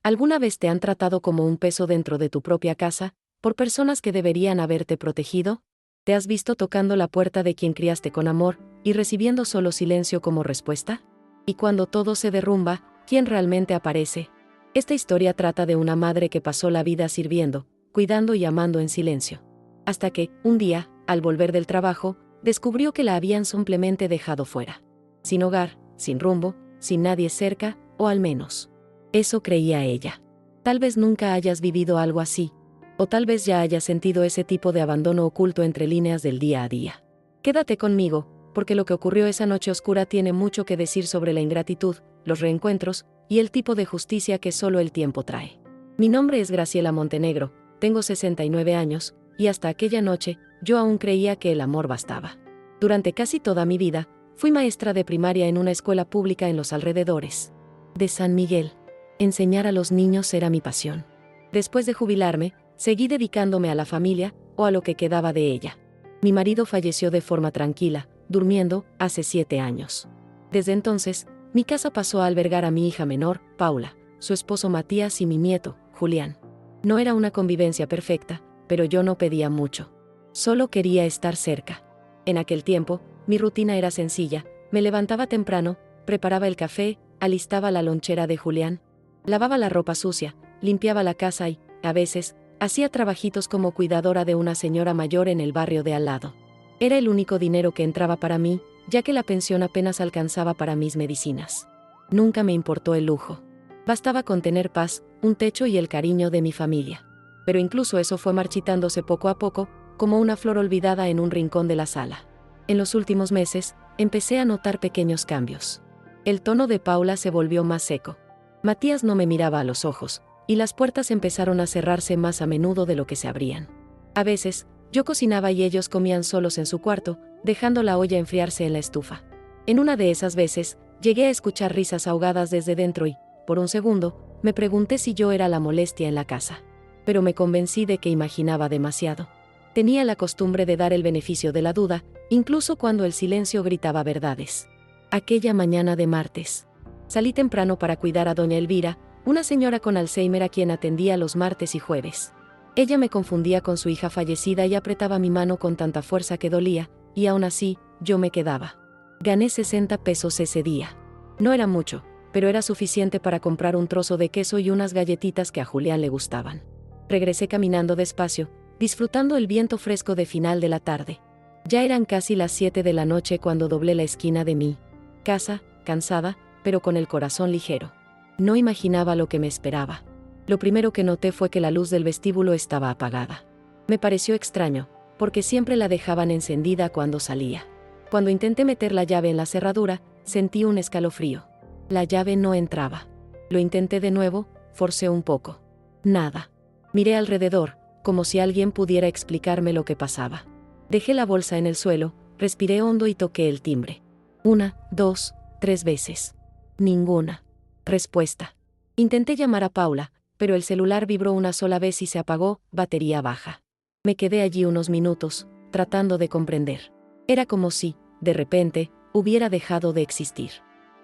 ¿Alguna vez te han tratado como un peso dentro de tu propia casa, por personas que deberían haberte protegido? ¿Te has visto tocando la puerta de quien criaste con amor, y recibiendo solo silencio como respuesta? Y cuando todo se derrumba, ¿quién realmente aparece? Esta historia trata de una madre que pasó la vida sirviendo, cuidando y amando en silencio. Hasta que, un día, al volver del trabajo, descubrió que la habían simplemente dejado fuera. Sin hogar, sin rumbo, sin nadie cerca, o al menos eso creía ella. Tal vez nunca hayas vivido algo así, o tal vez ya hayas sentido ese tipo de abandono oculto entre líneas del día a día. Quédate conmigo, porque lo que ocurrió esa noche oscura tiene mucho que decir sobre la ingratitud, los reencuentros, y el tipo de justicia que solo el tiempo trae. Mi nombre es Graciela Montenegro, tengo 69 años, y hasta aquella noche, yo aún creía que el amor bastaba. Durante casi toda mi vida, fui maestra de primaria en una escuela pública en los alrededores de San Miguel. Enseñar a los niños era mi pasión. Después de jubilarme, seguí dedicándome a la familia, o a lo que quedaba de ella. Mi marido falleció de forma tranquila, durmiendo, hace 7 años. Desde entonces, mi casa pasó a albergar a mi hija menor, Paula, su esposo Matías y mi nieto, Julián. No era una convivencia perfecta, pero yo no pedía mucho. Solo quería estar cerca. En aquel tiempo, mi rutina era sencilla: me levantaba temprano, preparaba el café, alistaba la lonchera de Julián, lavaba la ropa sucia, limpiaba la casa y, a veces, hacía trabajitos como cuidadora de una señora mayor en el barrio de al lado. Era el único dinero que entraba para mí, ya que la pensión apenas alcanzaba para mis medicinas. Nunca me importó el lujo. Bastaba con tener paz, un techo y el cariño de mi familia. Pero incluso eso fue marchitándose poco a poco, como una flor olvidada en un rincón de la sala. En los últimos meses, empecé a notar pequeños cambios. El tono de Paula se volvió más seco. Matías no me miraba a los ojos, y las puertas empezaron a cerrarse más a menudo de lo que se abrían. A veces, yo cocinaba y ellos comían solos en su cuarto, dejando la olla enfriarse en la estufa. En una de esas veces, llegué a escuchar risas ahogadas desde dentro y, por un segundo, me pregunté si yo era la molestia en la casa. Pero me convencí de que imaginaba demasiado. Tenía la costumbre de dar el beneficio de la duda, incluso cuando el silencio gritaba verdades. Aquella mañana de martes, salí temprano para cuidar a doña Elvira, una señora con Alzheimer a quien atendía los martes y jueves. Ella me confundía con su hija fallecida y apretaba mi mano con tanta fuerza que dolía, y aún así, yo me quedaba. Gané 60 pesos ese día. No era mucho, pero era suficiente para comprar un trozo de queso y unas galletitas que a Julián le gustaban. Regresé caminando despacio, disfrutando el viento fresco de final de la tarde. Ya eran casi las 7 de la noche cuando doblé la esquina de mi casa, cansada, pero con el corazón ligero. No imaginaba lo que me esperaba. Lo primero que noté fue que la luz del vestíbulo estaba apagada. Me pareció extraño, porque siempre la dejaban encendida cuando salía. Cuando intenté meter la llave en la cerradura, sentí un escalofrío. La llave no entraba. Lo intenté de nuevo, forcé un poco. Nada. Miré alrededor, como si alguien pudiera explicarme lo que pasaba. Dejé la bolsa en el suelo, respiré hondo y toqué el timbre. 1, 2, 3 veces. Ninguna respuesta. Intenté llamar a Paula, pero el celular vibró una sola vez y se apagó, batería baja. Me quedé allí unos minutos, tratando de comprender. Era como si, de repente, hubiera dejado de existir.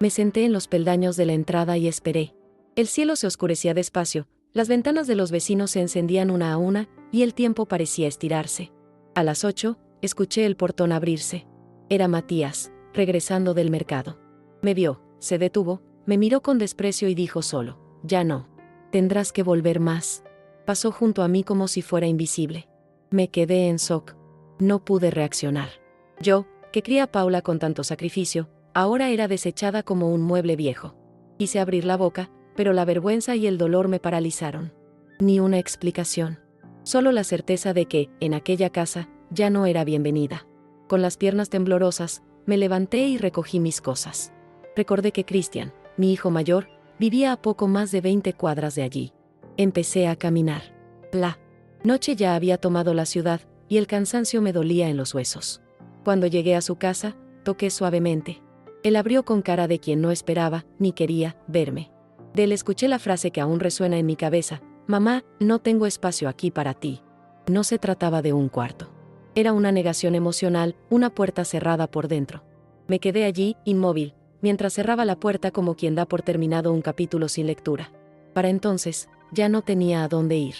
Me senté en los peldaños de la entrada y esperé. El cielo se oscurecía despacio, las ventanas de los vecinos se encendían una a una, y el tiempo parecía estirarse. A las 8, escuché el portón abrirse. Era Matías, regresando del mercado. Me vio, se detuvo, me miró con desprecio y dijo solo: «Ya no. Tendrás que volver más». Pasó junto a mí como si fuera invisible. Me quedé en shock. No pude reaccionar. Yo, que crié a Paula con tanto sacrificio, ahora era desechada como un mueble viejo. Quise abrir la boca, pero la vergüenza y el dolor me paralizaron. Ni una explicación. Solo la certeza de que, en aquella casa, ya no era bienvenida. Con las piernas temblorosas, me levanté y recogí mis cosas. Recordé que Cristian, mi hijo mayor, vivía a poco más de 20 cuadras de allí. Empecé a caminar. La noche ya había tomado la ciudad, y el cansancio me dolía en los huesos. Cuando llegué a su casa, toqué suavemente. Él abrió con cara de quien no esperaba, ni quería, verme. De él escuché la frase que aún resuena en mi cabeza: «Mamá, no tengo espacio aquí para ti». No se trataba de un cuarto. Era una negación emocional, una puerta cerrada por dentro. Me quedé allí, inmóvil, mientras cerraba la puerta como quien da por terminado un capítulo sin lectura. Para entonces, ya no tenía a dónde ir.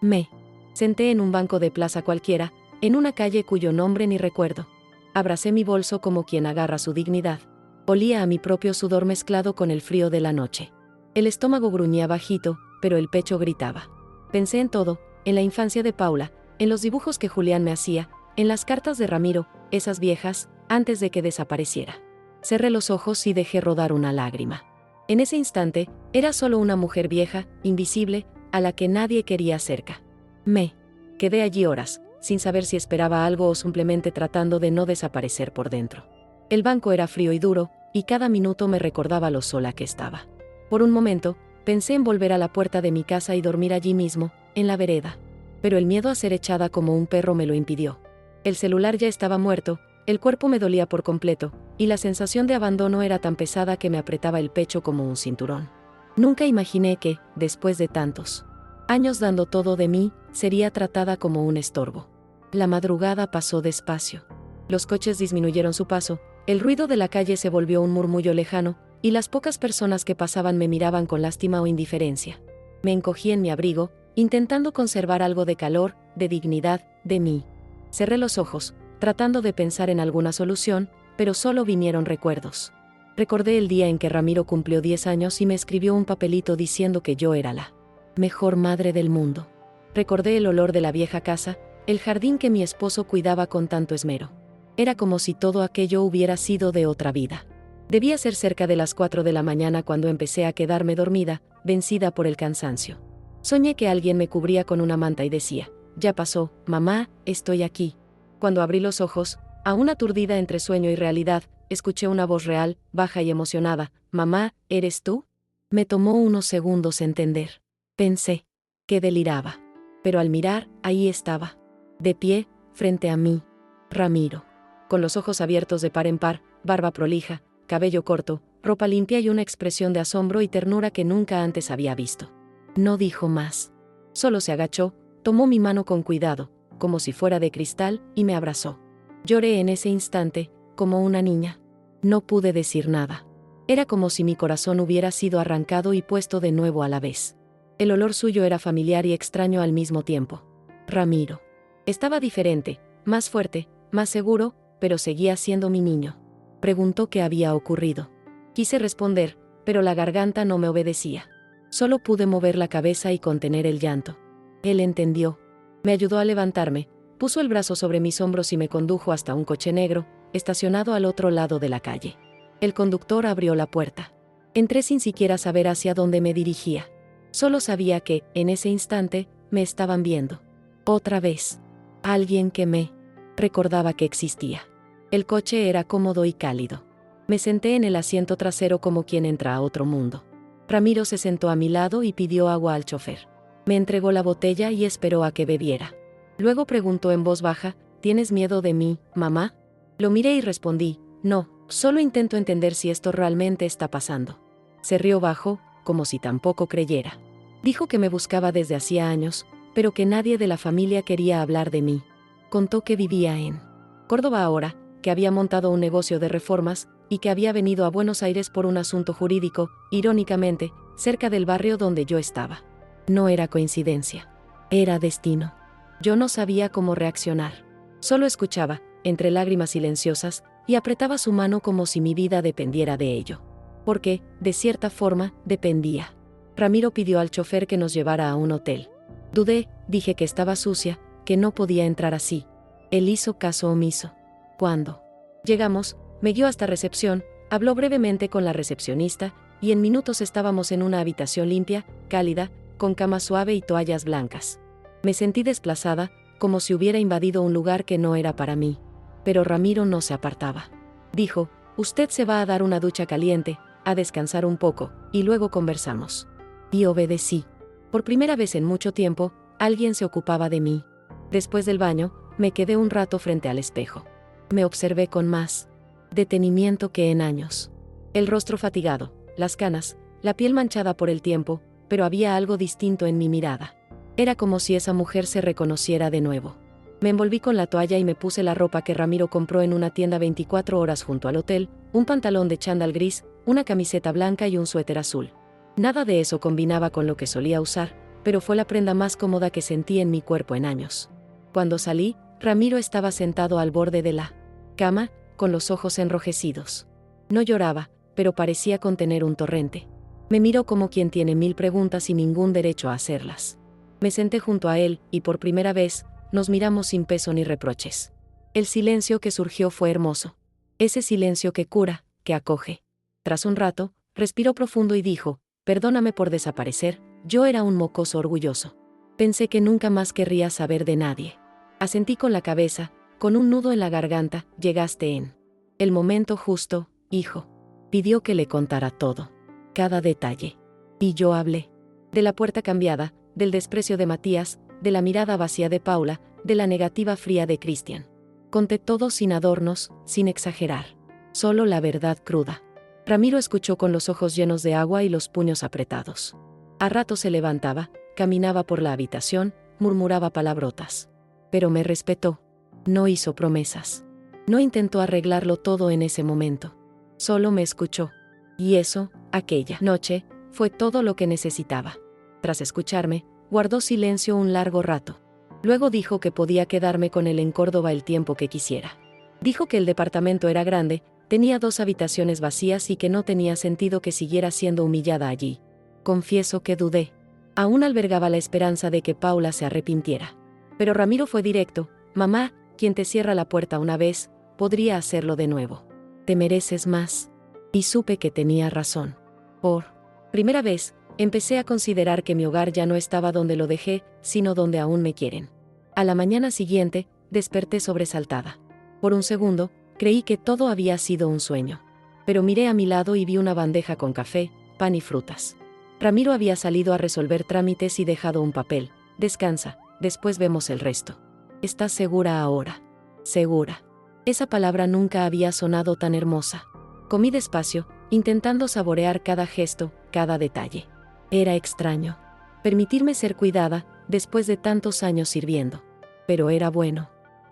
Me senté en un banco de plaza cualquiera, en una calle cuyo nombre ni recuerdo. Abracé mi bolso como quien agarra su dignidad. Olía a mi propio sudor mezclado con el frío de la noche. El estómago gruñía bajito, pero el pecho gritaba. Pensé en todo, en la infancia de Paula, en los dibujos que Julián me hacía, en las cartas de Ramiro, esas viejas, antes de que desapareciera. Cerré los ojos y dejé rodar una lágrima. En ese instante, era solo una mujer vieja, invisible, a la que nadie quería cerca. Me quedé allí horas, sin saber si esperaba algo o simplemente tratando de no desaparecer por dentro. El banco era frío y duro, y cada minuto me recordaba lo sola que estaba. Por un momento, pensé en volver a la puerta de mi casa y dormir allí mismo, en la vereda. Pero el miedo a ser echada como un perro me lo impidió. El celular ya estaba muerto, el cuerpo me dolía por completo, y la sensación de abandono era tan pesada que me apretaba el pecho como un cinturón. Nunca imaginé que, después de tantos años dando todo de mí, sería tratada como un estorbo. La madrugada pasó despacio. Los coches disminuyeron su paso, el ruido de la calle se volvió un murmullo lejano, y las pocas personas que pasaban me miraban con lástima o indiferencia. Me encogí en mi abrigo, intentando conservar algo de calor, de dignidad, de mí. Cerré los ojos, tratando de pensar en alguna solución, pero solo vinieron recuerdos. Recordé el día en que Ramiro cumplió 10 años y me escribió un papelito diciendo que yo era la mejor madre del mundo. Recordé el olor de la vieja casa, el jardín que mi esposo cuidaba con tanto esmero. Era como si todo aquello hubiera sido de otra vida. Debía ser cerca de las 4 de la mañana cuando empecé a quedarme dormida, vencida por el cansancio. Soñé que alguien me cubría con una manta y decía: «Ya pasó, mamá, estoy aquí». Cuando abrí los ojos, aún aturdida entre sueño y realidad, escuché una voz real, baja y emocionada: «Mamá, ¿eres tú?». Me tomó unos segundos entender. Pensé que deliraba. Pero al mirar, ahí estaba. De pie, frente a mí. Ramiro. Con los ojos abiertos de par en par, barba prolija, cabello corto, ropa limpia y una expresión de asombro y ternura que nunca antes había visto. No dijo más. Solo se agachó, tomó mi mano con cuidado, como si fuera de cristal, y me abrazó. Lloré en ese instante, como una niña. No pude decir nada. Era como si mi corazón hubiera sido arrancado y puesto de nuevo a la vez. El olor suyo era familiar y extraño al mismo tiempo. Ramiro. Estaba diferente, más fuerte, más seguro, pero seguía siendo mi niño. Preguntó qué había ocurrido. Quise responder, pero la garganta no me obedecía. Solo pude mover la cabeza y contener el llanto. Él entendió. Me ayudó a levantarme, puso el brazo sobre mis hombros y me condujo hasta un coche negro, estacionado al otro lado de la calle. El conductor abrió la puerta. Entré sin siquiera saber hacia dónde me dirigía. Solo sabía que, en ese instante, me estaban viendo. Otra vez. Alguien que me recordaba que existía. El coche era cómodo y cálido. Me senté en el asiento trasero como quien entra a otro mundo. Ramiro se sentó a mi lado y pidió agua al chofer. Me entregó la botella y esperó a que bebiera. Luego preguntó en voz baja: «¿Tienes miedo de mí, mamá?». Lo miré y respondí: «No, solo intento entender si esto realmente está pasando». Se rió bajo, como si tampoco creyera. Dijo que me buscaba desde hacía años, pero que nadie de la familia quería hablar de mí. Contó que vivía en Córdoba ahora, que había montado un negocio de reformas, y que había venido a Buenos Aires por un asunto jurídico, irónicamente, cerca del barrio donde yo estaba. No era coincidencia. Era destino. Yo no sabía cómo reaccionar. Solo escuchaba, entre lágrimas silenciosas, y apretaba su mano como si mi vida dependiera de ello. Porque, de cierta forma, dependía. Ramiro pidió al chofer que nos llevara a un hotel. Dudé, dije que estaba sucia, que no podía entrar así. Él hizo caso omiso. Cuando llegamos, me guió hasta recepción, habló brevemente con la recepcionista, y en minutos estábamos en una habitación limpia, cálida, con cama suave y toallas blancas. Me sentí desplazada, como si hubiera invadido un lugar que no era para mí. Pero Ramiro no se apartaba. Dijo: «Usted se va a dar una ducha caliente, a descansar un poco, y luego conversamos». Y obedecí. Por primera vez en mucho tiempo, alguien se ocupaba de mí. Después del baño, me quedé un rato frente al espejo. Me observé con más detenimiento que en años. El rostro fatigado, las canas, la piel manchada por el tiempo, pero había algo distinto en mi mirada. Era como si esa mujer se reconociera de nuevo. Me envolví con la toalla y me puse la ropa que Ramiro compró en una tienda 24 horas junto al hotel, un pantalón de chándal gris, una camiseta blanca y un suéter azul. Nada de eso combinaba con lo que solía usar, pero fue la prenda más cómoda que sentí en mi cuerpo en años. Cuando salí, Ramiro estaba sentado al borde de la cama, con los ojos enrojecidos. No lloraba, pero parecía contener un torrente. Me miró como quien tiene 1000 preguntas y ningún derecho a hacerlas. Me senté junto a él, y por primera vez, nos miramos sin peso ni reproches. El silencio que surgió fue hermoso. Ese silencio que cura, que acoge. Tras un rato, respiró profundo y dijo: perdóname por desaparecer, yo era un mocoso orgulloso. Pensé que nunca más querría saber de nadie. Asentí con la cabeza, con un nudo en la garganta. Llegaste en el momento justo, hijo. Pidió que le contara todo. Cada detalle. Y yo hablé. De la puerta cambiada, del desprecio de Matías, de la mirada vacía de Paula, de la negativa fría de Cristian. Conté todo sin adornos, sin exagerar. Solo la verdad cruda. Ramiro escuchó con los ojos llenos de agua y los puños apretados. A ratos se levantaba, caminaba por la habitación, murmuraba palabrotas. Pero me respetó. No hizo promesas. No intentó arreglarlo todo en ese momento. Solo me escuchó. Y eso, aquella noche, fue todo lo que necesitaba. Tras escucharme, guardó silencio un largo rato. Luego dijo que podía quedarme con él en Córdoba el tiempo que quisiera. Dijo que el departamento era grande, tenía 2 habitaciones vacías y que no tenía sentido que siguiera siendo humillada allí. Confieso que dudé. Aún albergaba la esperanza de que Paula se arrepintiera. Pero Ramiro fue directo: mamá, quien te cierra la puerta una vez, podría hacerlo de nuevo. Te mereces más. Y supe que tenía razón. Por primera vez, empecé a considerar que mi hogar ya no estaba donde lo dejé, sino donde aún me quieren. A la mañana siguiente, desperté sobresaltada. Por un segundo, creí que todo había sido un sueño. Pero miré a mi lado y vi una bandeja con café, pan y frutas. Ramiro había salido a resolver trámites y dejado un papel. Descansa, después vemos el resto. ¿Estás segura ahora? Segura. Esa palabra nunca había sonado tan hermosa. Comí despacio, intentando saborear cada gesto, cada detalle. Era extraño. Permitirme ser cuidada, después de tantos años sirviendo. Pero era bueno.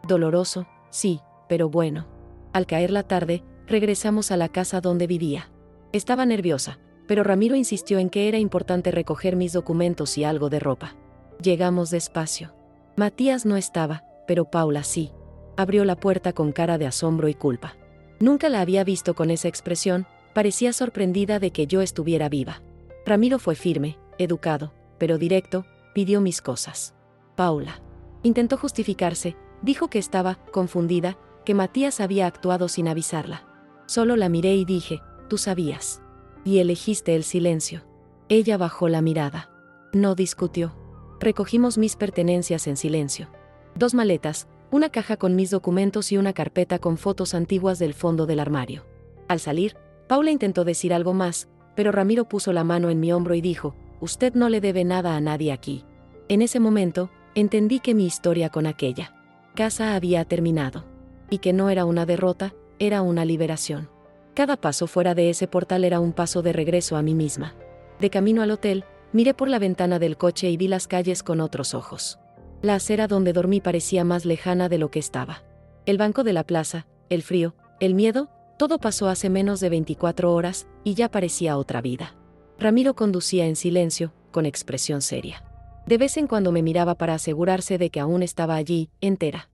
Doloroso, sí, pero bueno. Al caer la tarde, regresamos a la casa donde vivía. Estaba nerviosa, pero Ramiro insistió en que era importante recoger mis documentos y algo de ropa. Llegamos despacio. Matías no estaba, pero Paula sí. Abrió la puerta con cara de asombro y culpa. Nunca la había visto con esa expresión, parecía sorprendida de que yo estuviera viva. Ramiro fue firme, educado, pero directo, pidió mis cosas. Paula intentó justificarse, dijo que estaba confundida, que Matías había actuado sin avisarla. Solo la miré y dije: tú sabías. Y elegiste el silencio. Ella bajó la mirada. No discutió. Recogimos mis pertenencias en silencio. 2 maletas, una caja con mis documentos y una carpeta con fotos antiguas del fondo del armario. Al salir, Paula intentó decir algo más, pero Ramiro puso la mano en mi hombro y dijo: usted no le debe nada a nadie aquí. En ese momento, entendí que mi historia con aquella casa había terminado. Y que no era una derrota, era una liberación. Cada paso fuera de ese portal era un paso de regreso a mí misma. De camino al hotel, miré por la ventana del coche y vi las calles con otros ojos. La acera donde dormí parecía más lejana de lo que estaba. El banco de la plaza, el frío, el miedo, todo pasó hace menos de 24 horas, y ya parecía otra vida. Ramiro conducía en silencio, con expresión seria. De vez en cuando me miraba para asegurarse de que aún estaba allí, entera.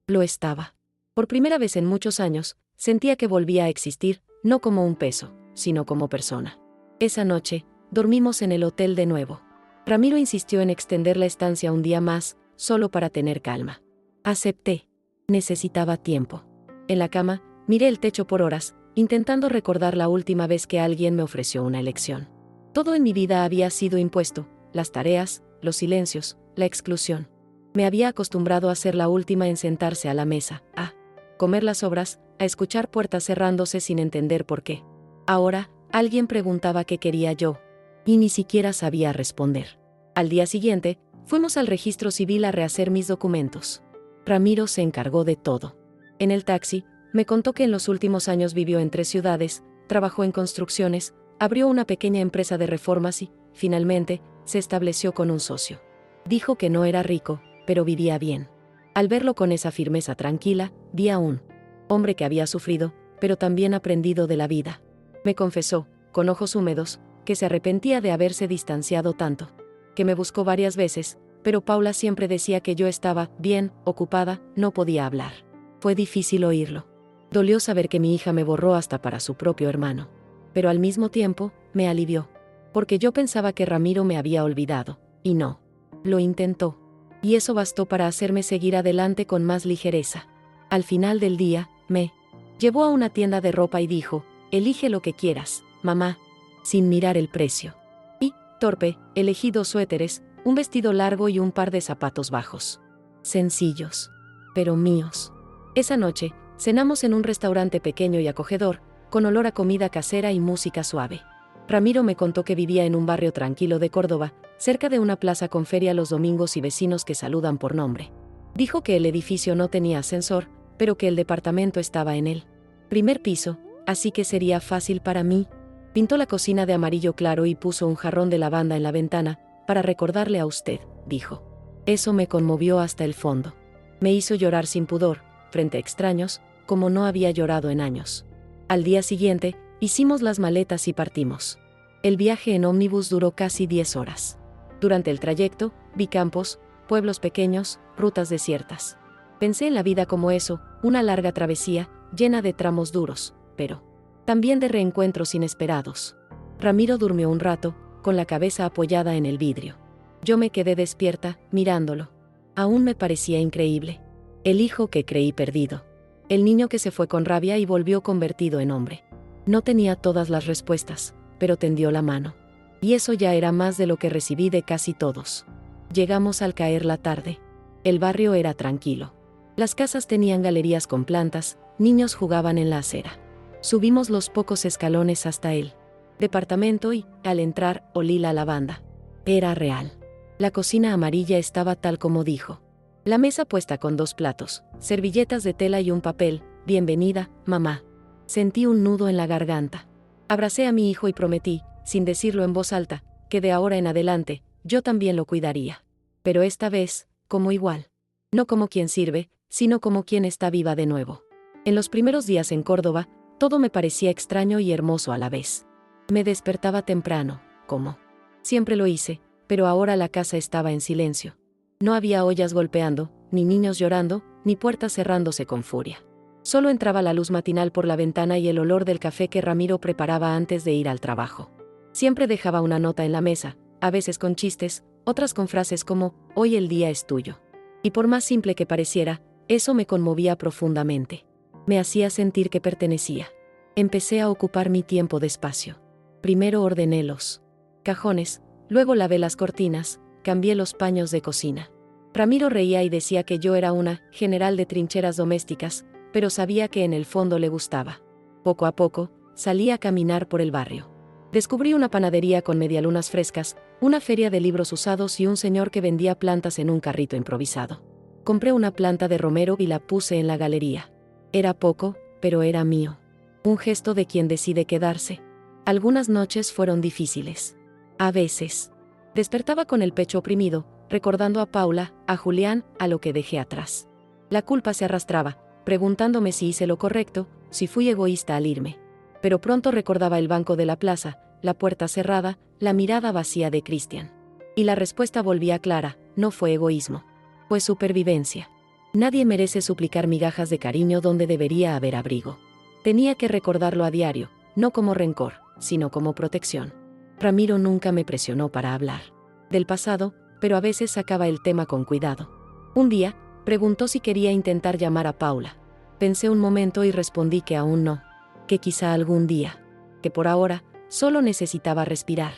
Lo estaba. Por primera vez en muchos años, sentía que volvía a existir, no como un peso, sino como persona. Esa noche, dormimos en el hotel de nuevo. Ramiro insistió en extender la estancia un día más, solo para tener calma. Acepté. Necesitaba tiempo. En la cama, miré el techo por horas, intentando recordar la última vez que alguien me ofreció una elección. Todo en mi vida había sido impuesto: las tareas, los silencios, la exclusión. Me había acostumbrado a ser la última en sentarse a la mesa, a comer las sobras, a escuchar puertas cerrándose sin entender por qué. Ahora, alguien preguntaba qué quería yo. Y ni siquiera sabía responder. Al día siguiente, fuimos al registro civil a rehacer mis documentos. Ramiro se encargó de todo. En el taxi, me contó que en los últimos años vivió en 3 ciudades, trabajó en construcciones, abrió una pequeña empresa de reformas y, finalmente, se estableció con un socio. Dijo que no era rico, pero vivía bien. Al verlo con esa firmeza tranquila, vi a un hombre que había sufrido, pero también aprendido de la vida. Me confesó, con ojos húmedos, que se arrepentía de haberse distanciado tanto, que me buscó varias veces, pero Paula siempre decía que yo estaba bien, ocupada, no podía hablar. Fue difícil oírlo. Dolió saber que mi hija me borró hasta para su propio hermano. Pero al mismo tiempo, me alivió. Porque yo pensaba que Ramiro me había olvidado, y no. Lo intentó. Y eso bastó para hacerme seguir adelante con más ligereza. Al final del día, me llevó a una tienda de ropa y dijo, elige lo que quieras, mamá, sin mirar el precio. Y, torpe, elegí 2 suéteres, un vestido largo y un par de zapatos bajos. Sencillos, pero míos. Esa noche, cenamos en un restaurante pequeño y acogedor, con olor a comida casera y música suave. Ramiro me contó que vivía en un barrio tranquilo de Córdoba, cerca de una plaza con feria los domingos y vecinos que saludan por nombre. Dijo que el edificio no tenía ascensor, pero que el departamento estaba en el primer piso, así que sería fácil para mí. Pintó la cocina de amarillo claro y puso un jarrón de lavanda en la ventana, para recordarle a usted, dijo. Eso me conmovió hasta el fondo. Me hizo llorar sin pudor, frente a extraños, como no había llorado en años. Al día siguiente, hicimos las maletas y partimos. El viaje en ómnibus duró casi 10 horas. Durante el trayecto, vi campos, pueblos pequeños, rutas desiertas. Pensé en la vida como eso, una larga travesía, llena de tramos duros, pero también de reencuentros inesperados. Ramiro durmió un rato, con la cabeza apoyada en el vidrio. Yo me quedé despierta, mirándolo. Aún me parecía increíble. El hijo que creí perdido. El niño que se fue con rabia y volvió convertido en hombre. No tenía todas las respuestas, pero tendió la mano. Y eso ya era más de lo que recibí de casi todos. Llegamos al caer la tarde. El barrio era tranquilo. Las casas tenían galerías con plantas, niños jugaban en la acera. Subimos los pocos escalones hasta el departamento y, al entrar, olí la lavanda. Era real. La cocina amarilla estaba tal como dijo. La mesa puesta con 2 platos, servilletas de tela y un papel, bienvenida, mamá. Sentí un nudo en la garganta. Abracé a mi hijo y prometí, sin decirlo en voz alta, que de ahora en adelante, yo también lo cuidaría. Pero esta vez, como igual. No como quien sirve, sino como quien está viva de nuevo. En los primeros días en Córdoba, todo me parecía extraño y hermoso a la vez. Me despertaba temprano, como siempre lo hice, pero ahora la casa estaba en silencio. No había ollas golpeando, ni niños llorando, ni puertas cerrándose con furia. Solo entraba la luz matinal por la ventana y el olor del café que Ramiro preparaba antes de ir al trabajo. Siempre dejaba una nota en la mesa, a veces con chistes, otras con frases como, hoy el día es tuyo. Y por más simple que pareciera, eso me conmovía profundamente. Me hacía sentir que pertenecía. Empecé a ocupar mi tiempo despacio. Primero ordené los cajones, luego lavé las cortinas, cambié los paños de cocina. Ramiro reía y decía que yo era una general de trincheras domésticas, pero sabía que en el fondo le gustaba. Poco a poco, salí a caminar por el barrio. Descubrí una panadería con medialunas frescas, una feria de libros usados y un señor que vendía plantas en un carrito improvisado. Compré una planta de romero y la puse en la galería. Era poco, pero era mío. Un gesto de quien decide quedarse. Algunas noches fueron difíciles. A veces. Despertaba con el pecho oprimido, recordando a Paula, a Julián, a lo que dejé atrás. La culpa se arrastraba, preguntándome si hice lo correcto, si fui egoísta al irme. Pero pronto recordaba el banco de la plaza, la puerta cerrada, la mirada vacía de Cristian. Y la respuesta volvía clara, no fue egoísmo. Fue supervivencia. Nadie merece suplicar migajas de cariño donde debería haber abrigo. Tenía que recordarlo a diario, no como rencor, sino como protección. Ramiro nunca me presionó para hablar del pasado, pero a veces sacaba el tema con cuidado. Un día, preguntó si quería intentar llamar a Paula. Pensé un momento y respondí que aún no, que quizá algún día, que por ahora, solo necesitaba respirar.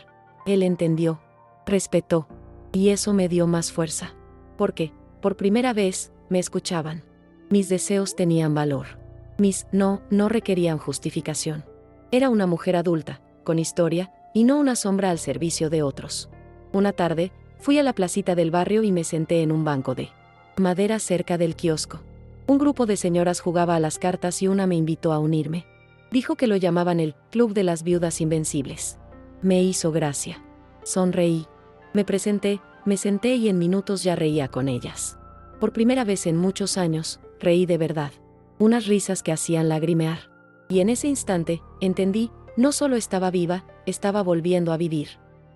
Él entendió, respetó, y eso me dio más fuerza. Porque, por primera vez, me escuchaban. Mis deseos tenían valor. Mis no requerían justificación. Era una mujer adulta, con historia, y no una sombra al servicio de otros. Una tarde, fui a la placita del barrio y me senté en un banco de madera cerca del kiosco. Un grupo de señoras jugaba a las cartas y una me invitó a unirme. Dijo que lo llamaban el Club de las Viudas Invencibles. Me hizo gracia. Sonreí. Me presenté, me senté y en minutos ya reía con ellas. Por primera vez en muchos años, reí de verdad. Unas risas que hacían lagrimear. Y en ese instante, entendí, No solo estaba viva, estaba volviendo a vivir.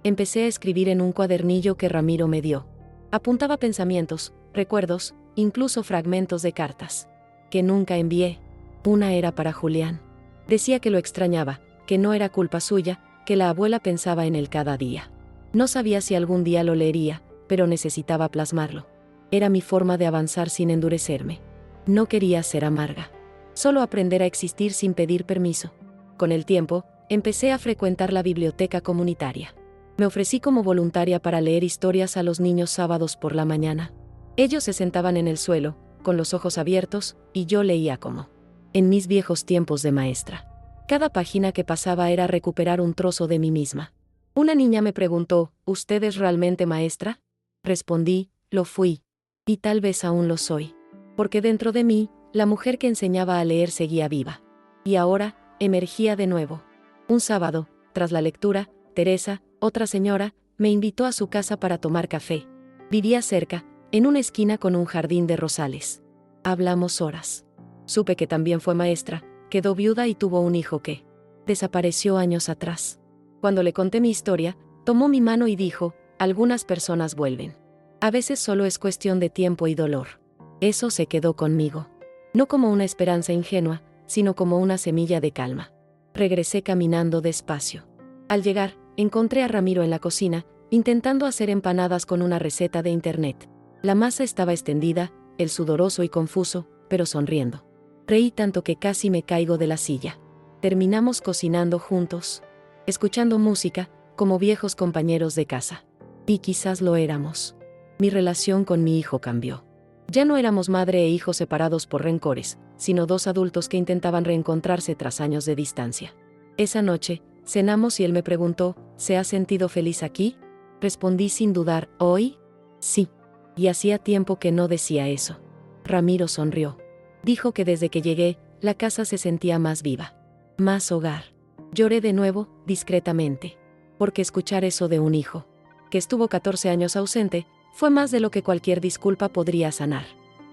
Empecé a escribir en un cuadernillo que Ramiro me dio. Apuntaba pensamientos, recuerdos, incluso fragmentos de cartas. Que nunca envié. Una era para Julián. Decía que lo extrañaba, que no era culpa suya, que la abuela pensaba en él cada día. No sabía si algún día lo leería, pero necesitaba plasmarlo. Era mi forma de avanzar sin endurecerme. No quería ser amarga. Solo aprender a existir sin pedir permiso. Con el tiempo, empecé a frecuentar la biblioteca comunitaria. Me ofrecí como voluntaria para leer historias a los niños sábados por la mañana. Ellos se sentaban en el suelo, con los ojos abiertos, y yo leía como en mis viejos tiempos de maestra. Cada página que pasaba era recuperar un trozo de mí misma. Una niña me preguntó, ¿usted es realmente maestra? Respondí, lo fui. Y tal vez aún lo soy. Porque dentro de mí, la mujer que enseñaba a leer seguía viva. Y ahora, emergía de nuevo. Un sábado, tras la lectura, Teresa, otra señora, me invitó a su casa para tomar café. Vivía cerca, en una esquina con un jardín de rosales. Hablamos horas. Supe que también fue maestra, quedó viuda y tuvo un hijo que desapareció años atrás. Cuando le conté mi historia, tomó mi mano y dijo, algunas personas vuelven. A veces solo es cuestión de tiempo y dolor. Eso se quedó conmigo. No como una esperanza ingenua, sino como una semilla de calma. Regresé caminando despacio. Al llegar, encontré a Ramiro en la cocina, intentando hacer empanadas con una receta de internet. La masa estaba extendida, él sudoroso y confuso, pero sonriendo. Reí tanto que casi me caigo de la silla. Terminamos cocinando juntos, escuchando música, como viejos compañeros de casa. Y quizás lo éramos. Mi relación con mi hijo cambió. Ya no éramos madre e hijo separados por rencores, sino dos adultos que intentaban reencontrarse tras años de distancia. Esa noche, cenamos y él me preguntó, ¿se ha sentido feliz aquí? Respondí sin dudar, ¿hoy? Sí. Y hacía tiempo que no decía eso. Ramiro sonrió. Dijo que desde que llegué, la casa se sentía más viva. Más hogar. Lloré de nuevo, discretamente. Porque escuchar eso de un hijo, que estuvo 14 años ausente, fue más de lo que cualquier disculpa podría sanar.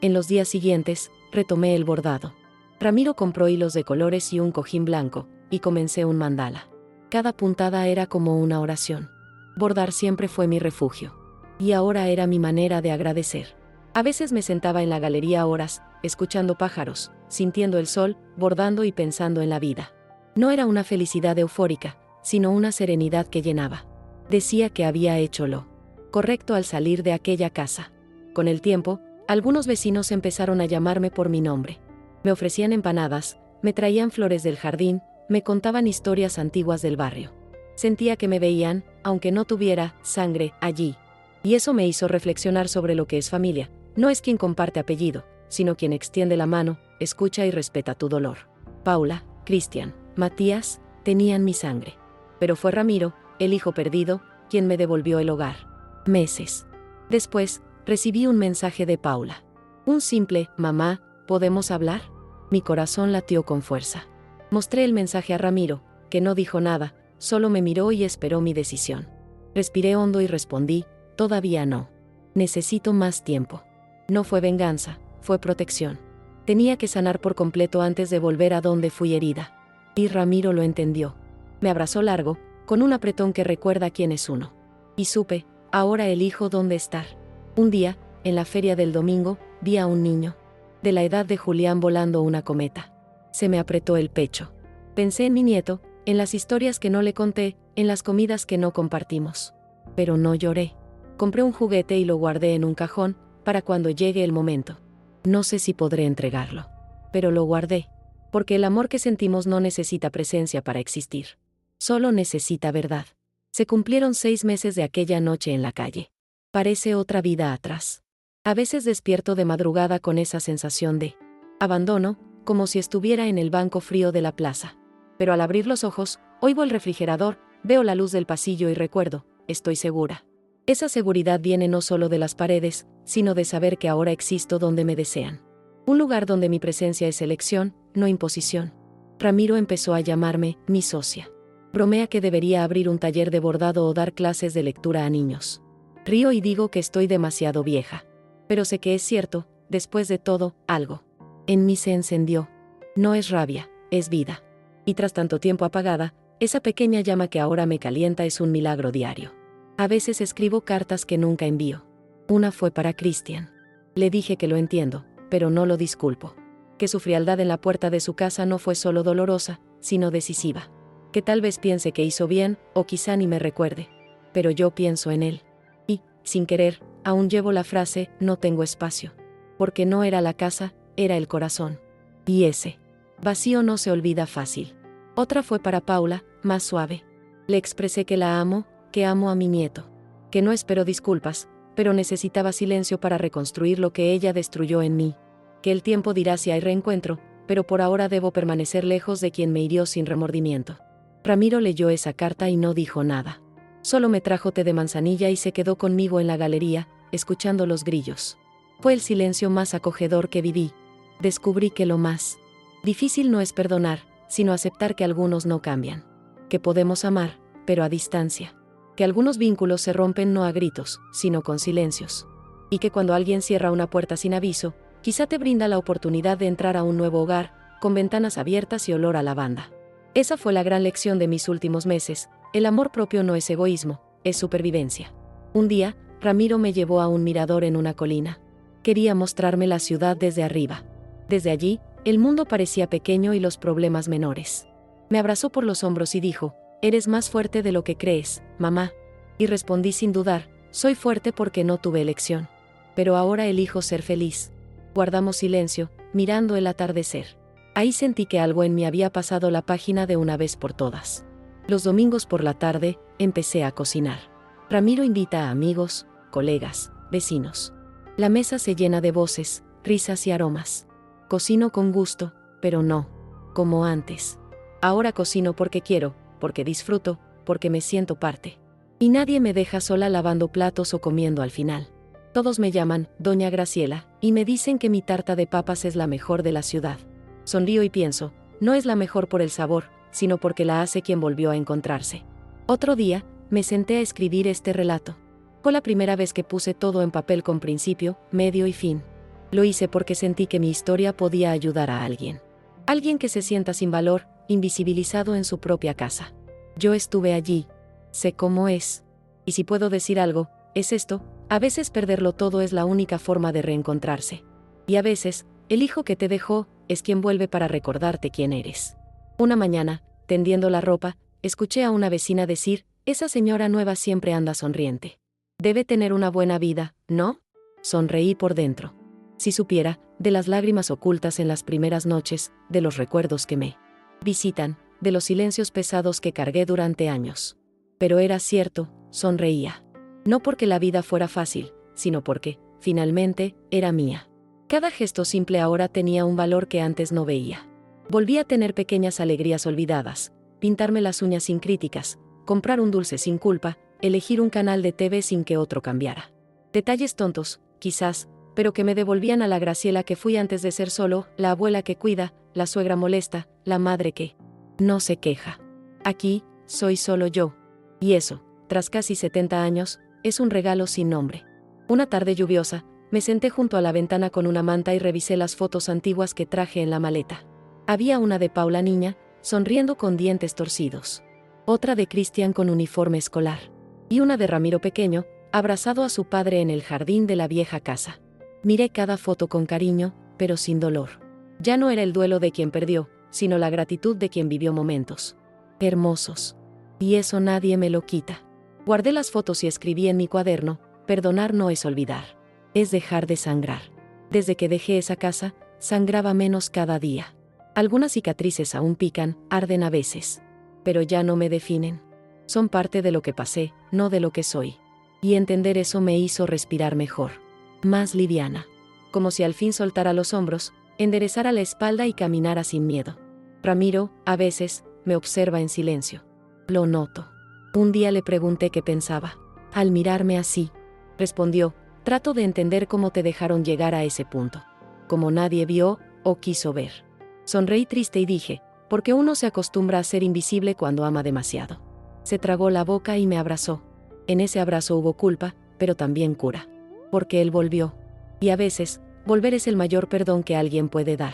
En los días siguientes, retomé el bordado. Ramiro compró hilos de colores y un cojín blanco, y comencé un mandala. Cada puntada era como una oración. Bordar siempre fue mi refugio. Y ahora era mi manera de agradecer. A veces me sentaba en la galería horas, escuchando pájaros, sintiendo el sol, bordando y pensando en la vida. No era una felicidad eufórica, sino una serenidad que llenaba. Decía que había hecho lo correcto al salir de aquella casa. Con el tiempo, algunos vecinos empezaron a llamarme por mi nombre. Me ofrecían empanadas, me traían flores del jardín, me contaban historias antiguas del barrio. Sentía que me veían, aunque no tuviera sangre allí. Y eso me hizo reflexionar sobre lo que es familia. No es quien comparte apellido, sino quien extiende la mano, escucha y respeta tu dolor. Paula, Cristian, Matías, tenían mi sangre. Pero fue Ramiro, el hijo perdido, quien me devolvió el hogar. Meses después, recibí un mensaje de Paula. Un simple, mamá, ¿podemos hablar? Mi corazón latió con fuerza. Mostré el mensaje a Ramiro, que no dijo nada, solo me miró y esperó mi decisión. Respiré hondo y respondí, todavía no. Necesito más tiempo. No fue venganza, fue protección. Tenía que sanar por completo antes de volver a donde fui herida. Y Ramiro lo entendió. Me abrazó largo, con un apretón que recuerda quién es uno. Y supe, ahora elijo dónde estar. Un día, en la feria del domingo, vi a un niño, de la edad de Julián volando una cometa. Se me apretó el pecho. Pensé en mi nieto, en las historias que no le conté, en las comidas que no compartimos. Pero no lloré. Compré un juguete y lo guardé en un cajón, para cuando llegue el momento. No sé si podré entregarlo. Pero lo guardé. Porque el amor que sentimos no necesita presencia para existir. Solo necesita verdad. Se cumplieron 6 meses de aquella noche en la calle. Parece otra vida atrás. A veces despierto de madrugada con esa sensación de abandono, como si estuviera en el banco frío de la plaza. Pero al abrir los ojos, oigo el refrigerador, veo la luz del pasillo y recuerdo, estoy segura. Esa seguridad viene no solo de las paredes, sino de saber que ahora existo donde me desean. Un lugar donde mi presencia es elección, no imposición. Ramiro empezó a llamarme mi socia. Bromea que debería abrir un taller de bordado o dar clases de lectura a niños. Río y digo que estoy demasiado vieja. Pero sé que es cierto, después de todo, algo en mí se encendió. No es rabia, es vida. Y tras tanto tiempo apagada, Esa pequeña llama que ahora me calienta es un milagro diario. A veces escribo cartas que nunca envío. Una fue para Christian. Le dije que lo entiendo, pero no lo disculpo. Que su frialdad en la puerta de su casa no fue solo dolorosa, sino decisiva. Que tal vez piense que hizo bien, o quizá ni me recuerde. Pero yo pienso en él. Y, sin querer, aún llevo la frase, no tengo espacio. Porque no era la casa, era el corazón. Y ese vacío no se olvida fácil. Otra fue para Paula, más suave. Le expresé que la amo, que amo a mi nieto. Que no espero disculpas, pero necesitaba silencio para reconstruir lo que ella destruyó en mí. Que el tiempo dirá si hay reencuentro, pero por ahora debo permanecer lejos de quien me hirió sin remordimiento. Ramiro leyó esa carta y no dijo nada. Solo me trajo té de manzanilla y se quedó conmigo en la galería, escuchando los grillos. Fue el silencio más acogedor que viví. Descubrí que lo más difícil no es perdonar, sino aceptar que algunos no cambian. Que podemos amar, pero a distancia. Que algunos vínculos se rompen no a gritos, sino con silencios. Y que cuando alguien cierra una puerta sin aviso, quizá te brinda la oportunidad de entrar a un nuevo hogar, con ventanas abiertas y olor a lavanda. Esa fue la gran lección de mis últimos meses. El amor propio no es egoísmo, es supervivencia. Un día, Ramiro me llevó a un mirador en una colina. Quería mostrarme la ciudad desde arriba. Desde allí, el mundo parecía pequeño y los problemas menores. Me abrazó por los hombros y dijo, «Eres más fuerte de lo que crees, mamá». Y respondí sin dudar, «Soy fuerte porque no tuve elección. Pero ahora elijo ser feliz». Guardamos silencio, mirando el atardecer. Ahí sentí que algo en mí había pasado la página de una vez por todas. Los domingos por la tarde, empecé a cocinar. Ramiro invita a amigos, colegas, vecinos. La mesa se llena de voces, risas y aromas. Cocino con gusto, pero no como antes. Ahora cocino porque quiero, porque disfruto, porque me siento parte. Y nadie me deja sola lavando platos o comiendo al final. Todos me llaman Doña Graciela, y me dicen que mi tarta de papas es la mejor de la ciudad. Sonrío y pienso, no es la mejor por el sabor, sino porque la hace quien volvió a encontrarse. Otro día, me senté a escribir este relato. Fue la primera vez que puse todo en papel con principio, medio y fin. Lo hice porque sentí que mi historia podía ayudar a alguien. Alguien que se sienta sin valor, invisibilizado en su propia casa. Yo estuve allí. Sé cómo es. Y si puedo decir algo, es esto: a veces perderlo todo es la única forma de reencontrarse. Y a veces, el hijo que te dejó, es quien vuelve para recordarte quién eres. Una mañana, tendiendo la ropa, escuché a una vecina decir, «Esa señora nueva siempre anda sonriente. Debe tener una buena vida, ¿no?». Sonreí por dentro. Si supiera, de las lágrimas ocultas en las primeras noches, de los recuerdos que me visitan, de los silencios pesados que cargué durante años. Pero era cierto, sonreía. No porque la vida fuera fácil, sino porque, finalmente, era mía. Cada gesto simple ahora tenía un valor que antes no veía. Volví a tener pequeñas alegrías olvidadas, pintarme las uñas sin críticas, comprar un dulce sin culpa, elegir un canal de TV sin que otro cambiara. Detalles tontos, quizás, pero que me devolvían a la Graciela que fui antes de ser solo, la abuela que cuida, la suegra molesta, la madre que no se queja. Aquí, soy solo yo. Y eso, tras casi 70 años, es un regalo sin nombre. Una tarde lluviosa, me senté junto a la ventana con una manta y revisé las fotos antiguas que traje en la maleta. Había una de Paula niña, sonriendo con dientes torcidos. Otra de Christian con uniforme escolar. Y una de Ramiro pequeño, abrazado a su padre en el jardín de la vieja casa. Miré cada foto con cariño, pero sin dolor. Ya no era el duelo de quien perdió, sino la gratitud de quien vivió momentos hermosos. Y eso nadie me lo quita. Guardé las fotos y escribí en mi cuaderno, perdonar no es olvidar. Es dejar de sangrar. Desde que dejé esa casa, sangraba menos cada día. Algunas cicatrices aún pican, arden a veces. Pero ya no me definen. Son parte de lo que pasé, no de lo que soy. Y entender eso me hizo respirar mejor. Más liviana. Como si al fin soltara los hombros, enderezara la espalda y caminara sin miedo. Ramiro, a veces, me observa en silencio. Lo noto. Un día le pregunté qué pensaba. Al mirarme así, respondió, trato de entender cómo te dejaron llegar a ese punto. Como nadie vio o quiso ver. Sonreí triste y dije, porque uno se acostumbra a ser invisible cuando ama demasiado. Se tragó la boca y me abrazó. En ese abrazo hubo culpa, pero también cura. Porque él volvió. Y a veces, volver es el mayor perdón que alguien puede dar.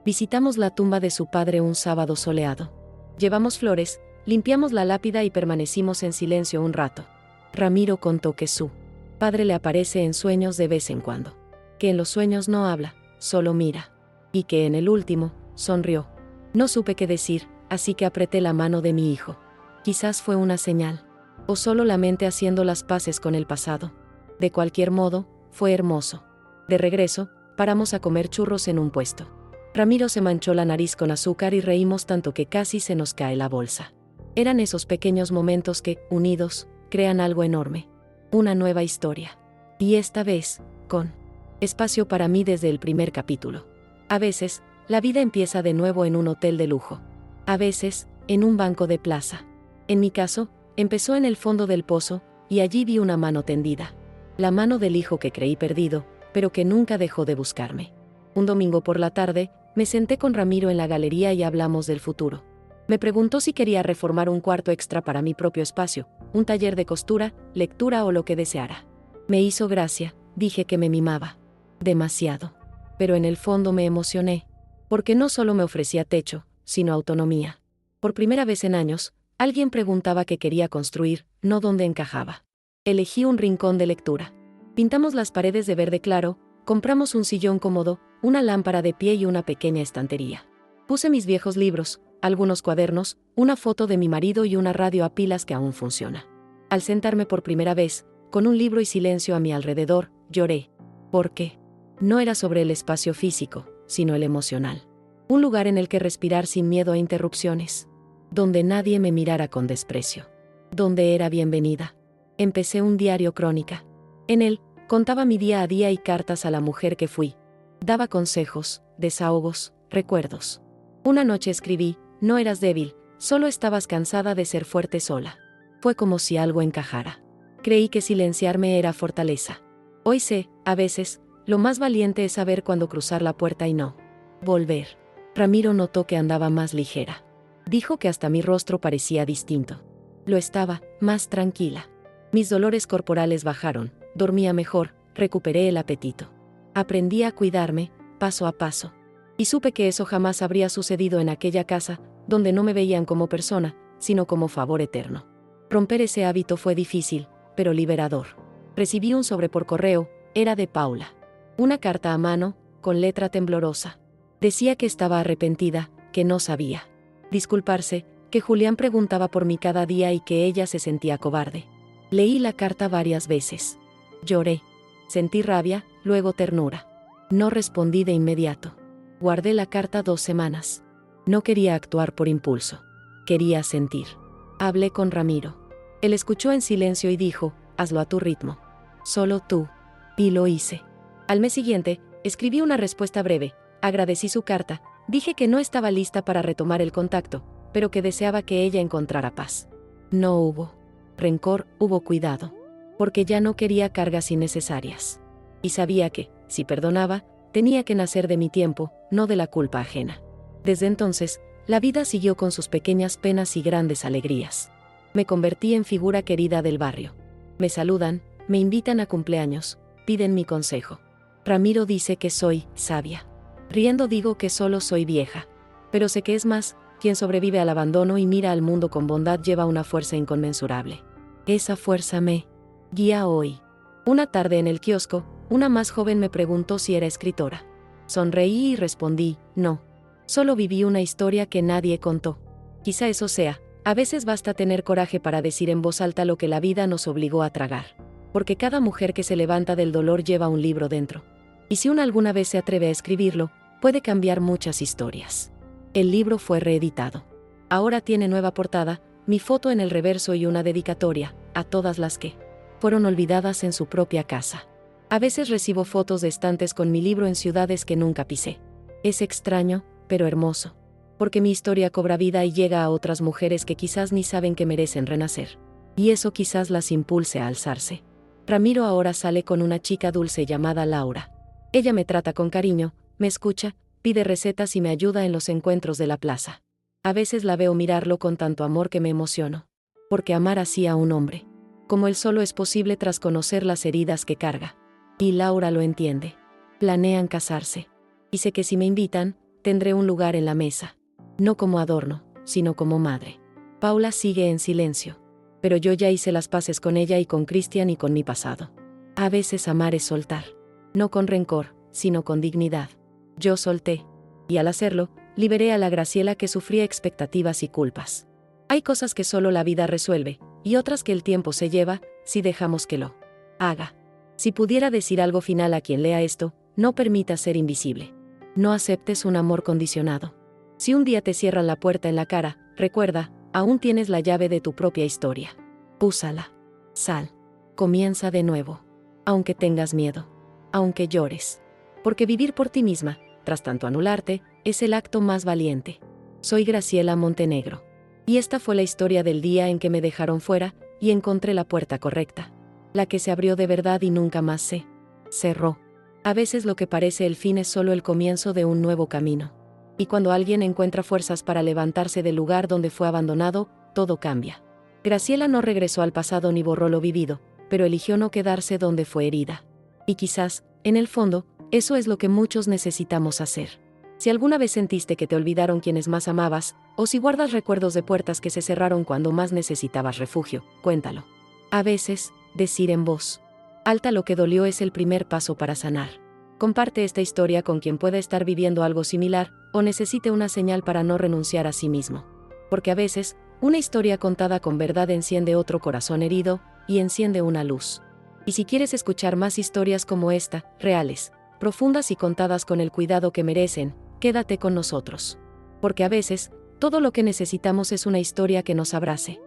Visitamos la tumba de su padre un sábado soleado. Llevamos flores, Limpiamos la lápida y permanecimos en silencio un rato. Ramiro contó que su padre le aparece en sueños de vez en cuando. Que en los sueños no habla, solo mira. Y que en el último, sonrió. No supe qué decir, así que apreté la mano de mi hijo. Quizás fue una señal. O solo la mente haciendo las paces con el pasado. De cualquier modo, fue hermoso. De regreso, paramos a comer churros en un puesto. Ramiro se manchó la nariz con azúcar y reímos tanto que casi se nos cae la bolsa. Eran esos pequeños momentos que, unidos, crean algo enorme. Una nueva historia. Y esta vez, con espacio para mí desde el primer capítulo. A veces, la vida empieza de nuevo en un hotel de lujo. A veces, en un banco de plaza. En mi caso, empezó en el fondo del pozo, y allí vi una mano tendida. La mano del hijo que creí perdido, pero que nunca dejó de buscarme. Un domingo por la tarde, me senté con Ramiro en la galería y hablamos del futuro. Me preguntó si quería reformar un cuarto extra para mi propio espacio, un taller de costura, lectura o lo que deseara. Me hizo gracia, dije que me mimaba. Demasiado. Pero en el fondo me emocioné. Porque no solo me ofrecía techo, sino autonomía. Por primera vez en años, alguien preguntaba qué quería construir, no dónde encajaba. Elegí un rincón de lectura. Pintamos las paredes de verde claro, compramos un sillón cómodo, una lámpara de pie y una pequeña estantería. Puse mis viejos libros, algunos cuadernos, una foto de mi marido y una radio a pilas que aún funciona. Al sentarme por primera vez, con un libro y silencio a mi alrededor, lloré. ¿Por qué? No era sobre el espacio físico, sino el emocional. Un lugar en el que respirar sin miedo a interrupciones. Donde nadie me mirara con desprecio. Donde era bienvenida. Empecé un diario crónica. En él, contaba mi día a día y cartas a la mujer que fui. Daba consejos, desahogos, recuerdos. Una noche escribí, no eras débil, solo estabas cansada de ser fuerte sola. Fue como si algo encajara. Creí que silenciarme era fortaleza. Hoy sé, a veces, lo más valiente es saber cuándo cruzar la puerta y no volver. Ramiro notó que andaba más ligera. Dijo que hasta mi rostro parecía distinto. Lo estaba, más tranquila. Mis dolores corporales bajaron, dormía mejor, recuperé el apetito. Aprendí a cuidarme, paso a paso. Y supe que eso jamás habría sucedido en aquella casa, donde no me veían como persona, sino como favor eterno. Romper ese hábito fue difícil, pero liberador. Recibí un sobre por correo, era de Paula. Una carta a mano, con letra temblorosa. Decía que estaba arrepentida, que no sabía disculparse, que Julián preguntaba por mí cada día y que ella se sentía cobarde. Leí la carta varias veces. Lloré. Sentí rabia, luego ternura. No respondí de inmediato. Guardé la carta 2 semanas. No quería actuar por impulso. Quería sentir. Hablé con Ramiro. Él escuchó en silencio y dijo, hazlo a tu ritmo. Solo tú. Y lo hice. Al mes siguiente, escribí una respuesta breve. Agradecí su carta, dije que no estaba lista para retomar el contacto, pero que deseaba que ella encontrara paz. No hubo rencor, hubo cuidado. Porque ya no quería cargas innecesarias. Y sabía que, si perdonaba, tenía que nacer de mi tiempo, no de la culpa ajena. Desde entonces, la vida siguió con sus pequeñas penas y grandes alegrías. Me convertí en figura querida del barrio. Me saludan, me invitan a cumpleaños, piden mi consejo. Ramiro dice que soy sabia. Riendo digo que solo soy vieja. Pero sé que es más, quien sobrevive al abandono y mira al mundo con bondad lleva una fuerza inconmensurable. Esa fuerza me guía hoy. Una tarde en el kiosco, una más joven me preguntó si era escritora. Sonreí y respondí, no. Solo viví una historia que nadie contó. Quizá eso sea, a veces basta tener coraje para decir en voz alta lo que la vida nos obligó a tragar. Porque cada mujer que se levanta del dolor lleva un libro dentro. Y si una alguna vez se atreve a escribirlo, puede cambiar muchas historias. El libro fue reeditado. Ahora tiene nueva portada, mi foto en el reverso y una dedicatoria, a todas las que fueron olvidadas en su propia casa. A veces recibo fotos de estantes con mi libro en ciudades que nunca pisé. Es extraño, pero hermoso. Porque mi historia cobra vida y llega a otras mujeres que quizás ni saben que merecen renacer. Y eso quizás las impulse a alzarse. Ramiro ahora sale con una chica dulce llamada Laura. Ella me trata con cariño, me escucha, pide recetas y me ayuda en los encuentros de la plaza. A veces la veo mirarlo con tanto amor que me emociono. Porque amar así a un hombre, como él solo es posible tras conocer las heridas que carga. Y Laura lo entiende. Planean casarse. Y sé que si me invitan, tendré un lugar en la mesa. No como adorno, sino como madre. Paula sigue en silencio. Pero yo ya hice las paces con ella y con Cristian y con mi pasado. A veces amar es soltar. No con rencor, sino con dignidad. Yo solté. Y al hacerlo, liberé a la Graciela que sufría expectativas y culpas. Hay cosas que solo la vida resuelve, y otras que el tiempo se lleva, si dejamos que lo haga. Si pudiera decir algo final a quien lea esto, no permitas ser invisible. No aceptes un amor condicionado. Si un día te cierran la puerta en la cara, recuerda, aún tienes la llave de tu propia historia. Úsala. Sal. Comienza de nuevo. Aunque tengas miedo. Aunque llores. Porque vivir por ti misma, tras tanto anularte, es el acto más valiente. Soy Graciela Montenegro. Y esta fue la historia del día en que me dejaron fuera, y encontré la puerta correcta. La que se abrió de verdad y nunca más se cerró. A veces lo que parece el fin es solo el comienzo de un nuevo camino. Y cuando alguien encuentra fuerzas para levantarse del lugar donde fue abandonado, todo cambia. Graciela no regresó al pasado ni borró lo vivido, pero eligió no quedarse donde fue herida. Y quizás, en el fondo, eso es lo que muchos necesitamos hacer. Si alguna vez sentiste que te olvidaron quienes más amabas, o si guardas recuerdos de puertas que se cerraron cuando más necesitabas refugio, cuéntalo. A veces, decir en voz alta lo que dolió es el primer paso para sanar. Comparte esta historia con quien pueda estar viviendo algo similar, o necesite una señal para no renunciar a sí mismo. Porque a veces, una historia contada con verdad enciende otro corazón herido, y enciende una luz. Y si quieres escuchar más historias como esta, reales, profundas y contadas con el cuidado que merecen, quédate con nosotros. Porque a veces, todo lo que necesitamos es una historia que nos abrace.